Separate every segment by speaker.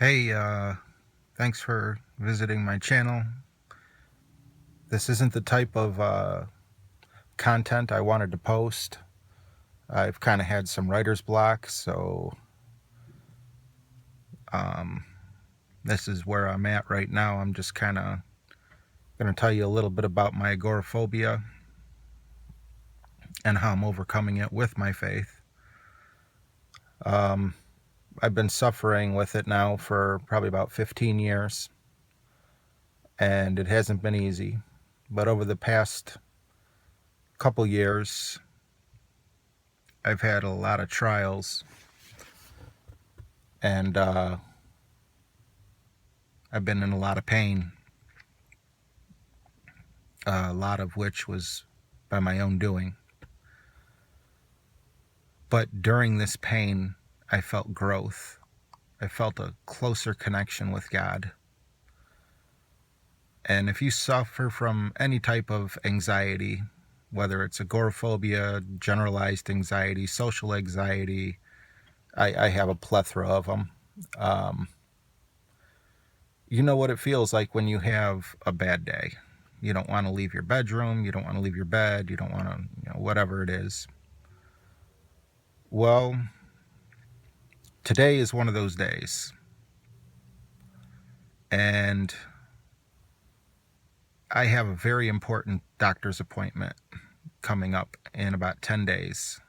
Speaker 1: Hey, thanks for visiting my channel. This isn't the type of content I wanted to post. I've kind of had some writer's block, so um, this is where I'm at right now. I'm just kind of going to tell you a little bit about my agoraphobia and how I'm overcoming it with my faith. Um, I've been suffering with it now for probably about 15 years, and it hasn't been easy. But over the past couple years, I've had a lot of trials, and I've been in a lot of pain, a lot of which was by my own doing. But during this pain, I felt growth. I felt a closer connection with God. And if you suffer from any type of anxiety, whether it's agoraphobia, generalized anxiety, social anxiety, I have a plethora of them. Um, you know what it feels like when you have a bad day. You don't want to leave your bedroom, you don't want to leave your bed, you don't want to, whatever it is. Well, today is one of those days. And I have a very important doctor's appointment coming up in about 10 days.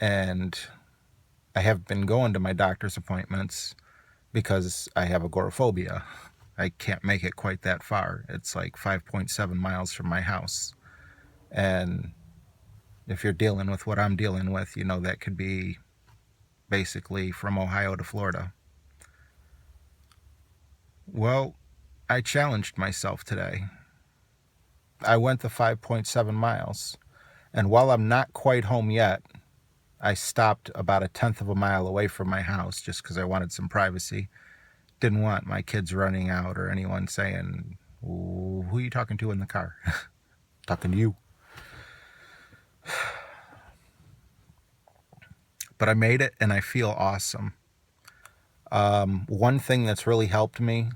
Speaker 1: And I have been going to my doctor's appointments because I have agoraphobia. I can't make it quite that far. It's like 5.7 miles from my house. And if you're dealing with what I'm dealing with, that could be basically from Ohio to Florida. Well, I challenged myself today. I went the 5.7 miles. And while I'm not quite home yet, I stopped about 1/10 of a mile away from my house just because I wanted some privacy. Didn't want my kids running out or anyone saying, "Who are you talking to in the car?" Talking to you. But I made it and I feel awesome. One thing that's really helped me,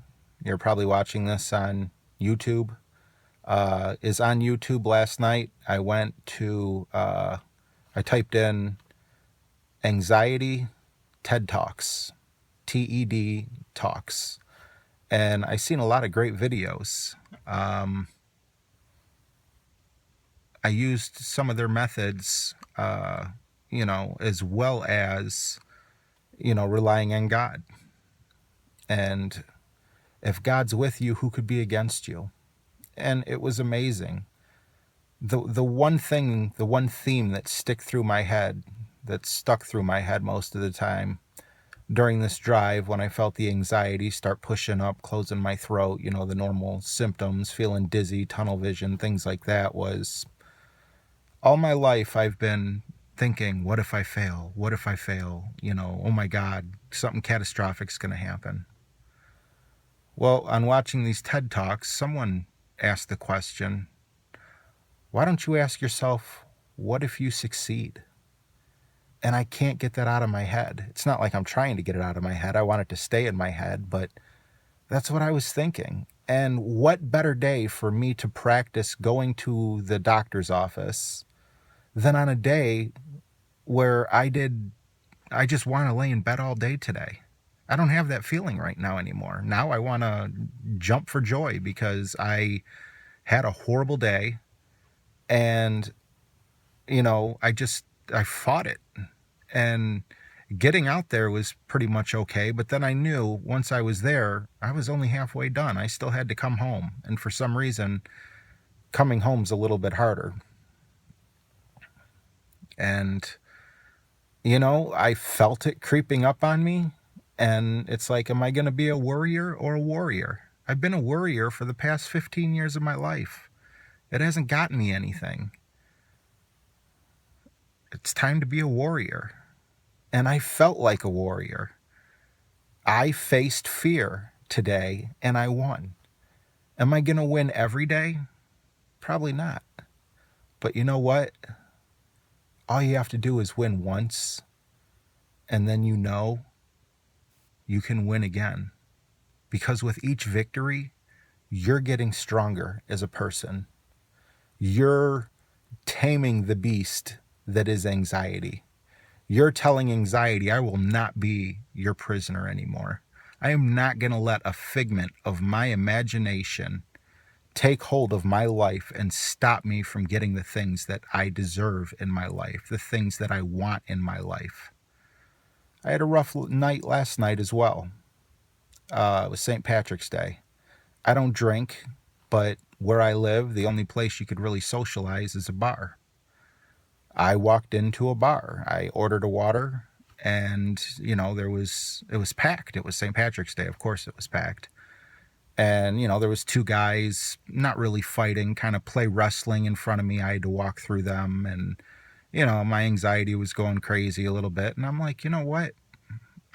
Speaker 1: you're probably watching this on YouTube, is on YouTube last night. I went to, I typed in anxiety TED Talks, TED Talks, and I seen a lot of great videos. I used some of their methods, as well as, relying on God. And if God's with you, who could be against you? And it was amazing. The one theme that stuck through my head most of the time during this drive, when I felt the anxiety start pushing up, closing my throat, the normal symptoms, feeling dizzy, tunnel vision, things like that, was all my life I've been thinking, what if I fail? What if I fail? Oh my God, something catastrophic is going to happen. Well, on watching these TED Talks, someone asked the question, why don't you ask yourself, what if you succeed? And I can't get that out of my head. It's not like I'm trying to get it out of my head. I want it to stay in my head, but that's what I was thinking. And what better day for me to practice going to the doctor's office than on a day where I just want to lay in bed all day today. I don't have that feeling right now anymore. Now I want to jump for joy because I had a horrible day, and I fought it, and getting out there was pretty much okay. But then I knew once I was there, I was only halfway done. I still had to come home, and for some reason, coming home's a little bit harder. And I felt it creeping up on me, and it's like, am I going to be a worrier or a warrior? I've been a worrier for the past 15 years of my life. It hasn't gotten me anything. It's time to be a warrior. And I felt like a warrior. I faced fear today and I won. Am I going to win every day? Probably not. But you know what? All you have to do is win once, and then you you can win again. Because with each victory, you're getting stronger as a person. You're taming the beast that is anxiety. You're telling anxiety, I will not be your prisoner anymore. I am not going to let a figment of my imagination take hold of my life and stop me from getting the things that I deserve in my life, the things that I want in my life. I had a rough night last night as well. It was St. Patrick's Day. I don't drink, but where I live, the only place you could really socialize is a bar. I walked into a bar. I ordered a water, and it was packed. It was St. Patrick's Day. Of course it was packed. And there was two guys not really fighting, kind of play wrestling in front of me. I had to walk through them, and my anxiety was going crazy a little bit, and I'm like, you know what?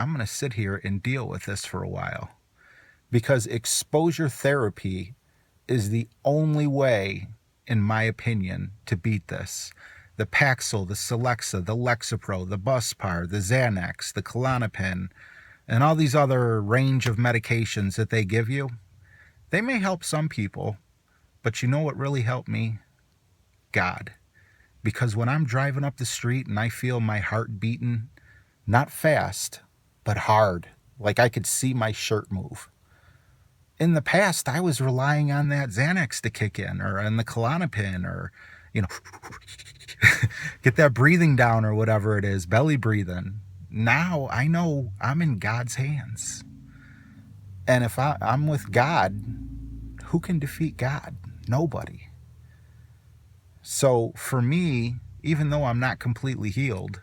Speaker 1: I'm going to sit here and deal with this for a while, because exposure therapy is the only way, in my opinion, to beat this. The Paxil, the Celexa, the Lexapro, the Buspar, the Xanax, the Klonopin, and all these other range of medications that they give you, they may help some people, but you know what really helped me? God. Because when I'm driving up the street and I feel my heart beating, not fast, but hard, like I could see my shirt move. In the past, I was relying on that Xanax to kick in, or on the Klonopin, or, get that breathing down, or whatever it is, belly breathing. Now I know I'm in God's hands. And if I'm with God, who can defeat God? Nobody. So for me, even though I'm not completely healed,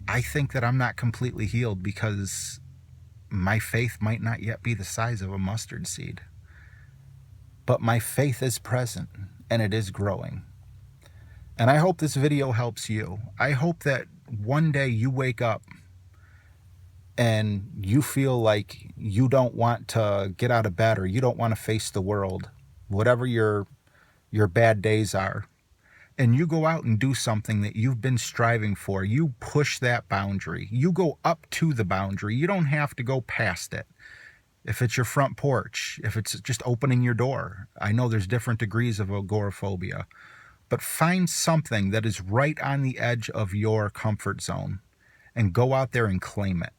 Speaker 1: I think that I'm not completely healed because my faith might not yet be the size of a mustard seed. But my faith is present, and it is growing. And I hope this video helps you. I hope that one day you wake up and you feel like you don't want to get out of bed, or you don't want to face the world, whatever your bad days are, and you go out and do something that you've been striving for. You push that boundary. You go up to the boundary. You don't have to go past it. If it's your front porch, if it's just opening your door. I know there's different degrees of agoraphobia, but find something that is right on the edge of your comfort zone and go out there and claim it.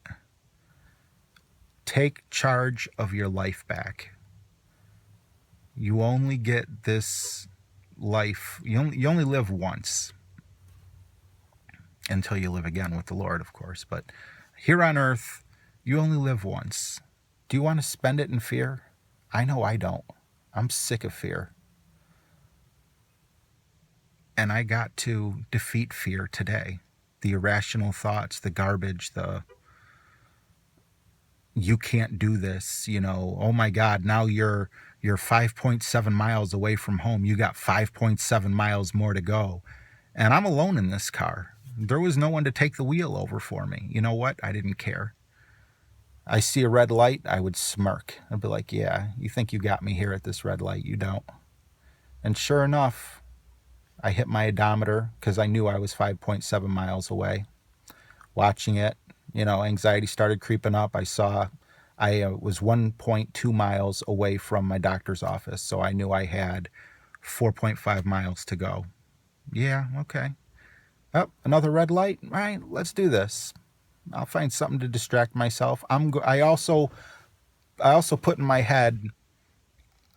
Speaker 1: Take charge of your life back. You only get this life, you only live once, until you live again with the Lord, of course. But here on earth, you only live once. Do you want to spend it in fear? I know I don't. I'm sick of fear. And I got to defeat fear today. The irrational thoughts, the garbage, the you can't do this, oh my God, now you're 5.7 miles away from home. You got 5.7 miles more to go. And I'm alone in this car. There was no one to take the wheel over for me. You know what? I didn't care. I see a red light, I would smirk. I'd be like, yeah, you think you got me here at this red light? You don't. And sure enough, I hit my odometer because I knew I was 5.7 miles away. Watching it, anxiety started creeping up. I saw I was 1.2 miles away from my doctor's office, so I knew I had 4.5 miles to go. Yeah, okay. Oh, another red light? All right, let's do this. I'll find something to distract myself. I also put in my head,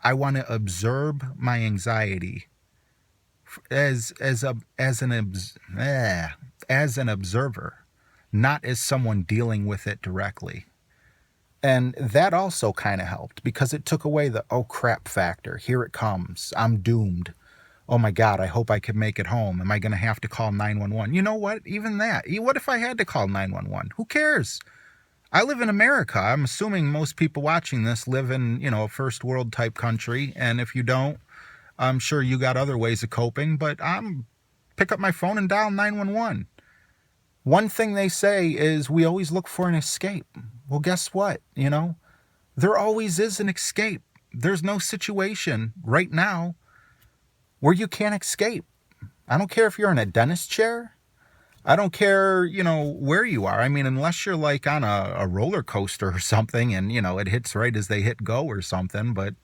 Speaker 1: I want to observe my anxiety as an observer, not as someone dealing with it directly. And that also kind of helped, because it took away the oh crap factor. Here it comes. I'm doomed. Oh my God, I hope I can make it home. Am I going to have to call 911? You know what? Even that. What if I had to call 911? Who cares? I live in America. I'm assuming most people watching this live in, a first world type country. And if you don't, I'm sure you got other ways of coping, but pick up my phone and dial 911. One thing they say is we always look for an escape. Well, guess what? There always is an escape. There's no situation right now where you can't escape. I don't care if you're in a dentist chair. I don't care, where you are. I mean, unless you're like on a roller coaster or something and, it hits right as they hit go or something. But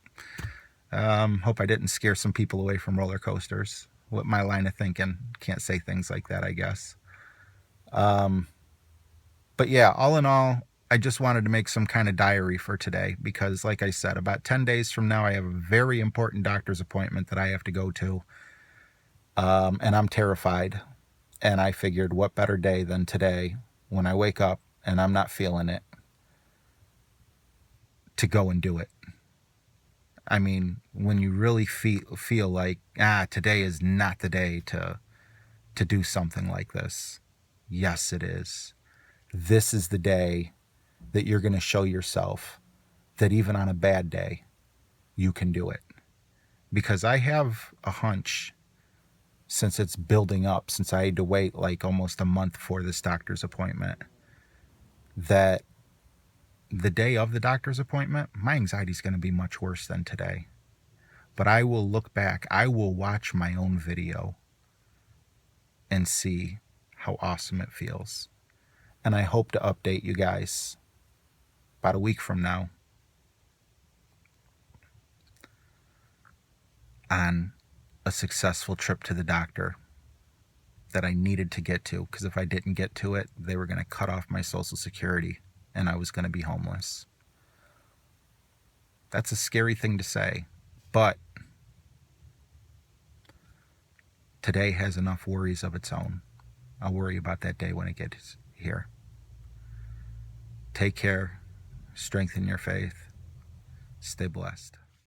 Speaker 1: hope I didn't scare some people away from roller coasters with my line of thinking. Can't say things like that, I guess. But yeah, all in all, I just wanted to make some kind of diary for today because, like I said, about 10 days from now, I have a very important doctor's appointment that I have to go to. And I'm terrified. And I figured, what better day than today when I wake up and I'm not feeling it to go and do it. I mean, when you really feel like, today is not the day to do something like this. Yes, it is. This is the day that you're going to show yourself that even on a bad day, you can do it. Because I have a hunch, since it's building up, since I had to wait like almost a month for this doctor's appointment, that the day of the doctor's appointment, my anxiety is going to be much worse than today. But I will look back, I will watch my own video and see how awesome it feels. And I hope to update you guys about a week from now on a successful trip to the doctor that I needed to get to, because if I didn't get to it, they were going to cut off my Social Security and I was going to be homeless. That's a scary thing to say, but today has enough worries of its own. I'll worry about that day when it gets here. Take care, strengthen your faith, stay blessed.